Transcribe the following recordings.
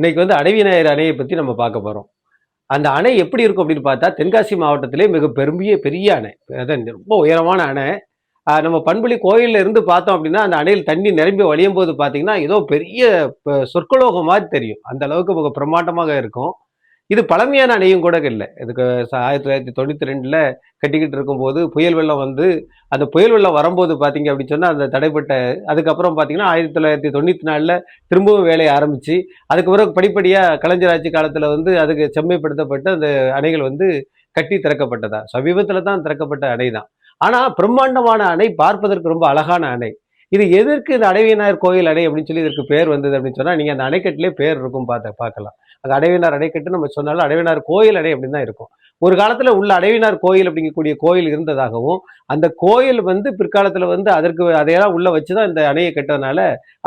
இன்னைக்கு வந்து அடைவிநாயகர் அணையை பத்தி நம்ம பார்க்க போறோம். அந்த அணை எப்படி இருக்கும் அப்படின்னு பார்த்தா, தென்காசி மாவட்டத்திலே மிக பெரிய அணை. அதான் ரொம்ப உயரமான அணை. நம்ம பண்புலி கோயில்ல இருந்து பார்த்தோம் அப்படின்னா, அந்த அணையில் தண்ணி நிரம்பி வழியும்போது பார்த்தீங்கன்னா, ஏதோ பெரிய சொர்க்கலோகம் மாரி தெரியும். அந்த அளவுக்கு மிக பிரம்மாண்டமாக இருக்கும். இது பழமையான அணையும் கூட இல்ல. இதுக்கு 1992ல கட்டிக்கிட்டு இருக்கும்போது புயல் வெள்ளம் வந்து, அந்த புயல் வெள்ளம் வரும்போது பார்த்தீங்க அப்படின்னு சொன்னா, அந்த தடைப்பட்ட அதுக்கப்புறம் பார்த்தீங்கன்னா, 1994ல திரும்பவும் வேலைய ஆரம்பிச்சு, அதுக்கு பிறகு படிப்படியா கலைஞர் ஆட்சி காலத்துல வந்து அதுக்கு செம்மைப்படுத்தப்பட்டு அந்த அணைகள் வந்து கட்டி திறக்கப்பட்டதா. சமீபத்தில தான் திறக்கப்பட்ட அணை தான். ஆனா பிரம்மாண்டமான அணை, பார்ப்பதற்கு ரொம்ப அழகான அணை. இது எதற்கு இந்த அடைவிநாயகர் கோயில் அணை அப்படின்னு சொல்லி இதற்கு பேர் வந்தது அப்படின்னு சொன்னா, நீங்க அந்த அணைக்கட்டிலே பேர் இருக்கும் பார்க்கலாம். அது அடைவினார் அணைக்கட்டு நம்ம சொன்னாலும் அடைவினார் கோயில் அணை அப்படின்னு தான் இருக்கும். ஒரு காலத்துல உள்ள அடைவினார் கோயில் அப்படிங்கக்கூடிய கோயில் இருந்ததாகவும், அந்த கோயில் வந்து பிற்காலத்துல வந்து அதற்கு அதையெல்லாம் உள்ள வச்சுதான் இந்த அணையை கட்டதுனால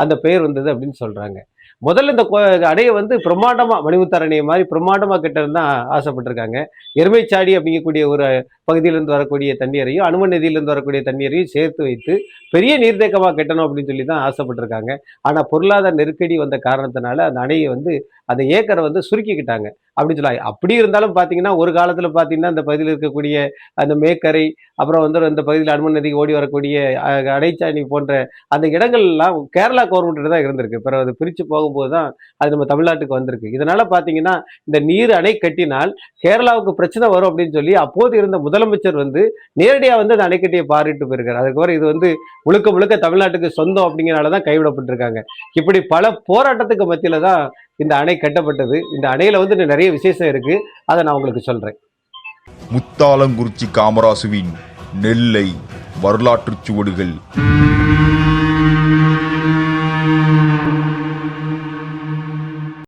அந்த பெயர் வந்தது அப்படின்னு சொல்றாங்க. முதல்ல இந்த அணையை வந்து பிரம்மாண்டமா மணிமுத்தார் அணையை மாதிரி பிரம்மாண்டமா கட்டணும்னு தான் ஆசைப்பட்டிருக்காங்க. எருமைச்சாடி அப்படிங்கக்கூடிய ஒரு பகுதியிலிருந்து வரக்கூடிய தண்ணீரையும், அனுமன் நதியிலிருந்து வரக்கூடிய தண்ணீரையும் சேர்த்து வைத்து பெரிய நீர்த்தேக்கமா கட்டணும் அப்படின்னு சொல்லி தான் ஆசைப்பட்டிருக்காங்க. ஆனா பொருளாதார நெருக்கடி வந்த காரணத்தினால அந்த அணையை வந்து அந்த ஏக்கரை வந்து சுருக்கிக்கிட்டாங்க அப்படின்னு சொல்லலாம். அப்படி இருந்தாலும் பார்த்தீங்கன்னா, ஒரு காலத்துல பார்த்தீங்கன்னா, அந்த பகுதியில் இருக்கக்கூடிய அந்த மேக்கரை, அப்புறம் வந்து இந்த பகுதியில் அனுமன் நதிக்கு ஓடி வரக்கூடிய அடைச்சாணி போன்ற அந்த இடங்கள்லாம் கேரளா கவர்மெண்ட் தான் இருந்திருக்கு. பிறகு அது பிரிச்சு போகும்போது தான் அது நம்ம தமிழ்நாட்டுக்கு வந்திருக்கு. இதனால பார்த்தீங்கன்னா, இந்த நீர் அணை கட்டினால் கேரளாவுக்கு பிரச்சனை வரும் அப்படின்னு சொல்லி அப்போது இருந்த முதலமைச்சர் வந்து நேரடியா வந்து அந்த அணைக்கட்டியை பார்வையிட்டு போயிருக்காரு. அதுக்கப்புறம் இது வந்து முழுக்க முழுக்க தமிழ்நாட்டுக்கு சொந்தம் அப்படிங்கிறனால தான் கைவிடப்பட்டிருக்காங்க. இப்படி பல போராட்டத்துக்கு மத்தியில தான் இந்த அணை கட்டப்பட்டது. இந்த அணையில வந்து நிறைய விசேஷம் இருக்கு. அதை நான் உங்களுக்கு சொல்றேன். முத்தாலங்குறிச்சி காமராசுவின் நெல்லை வரலாற்றுச் சுவடுகள்.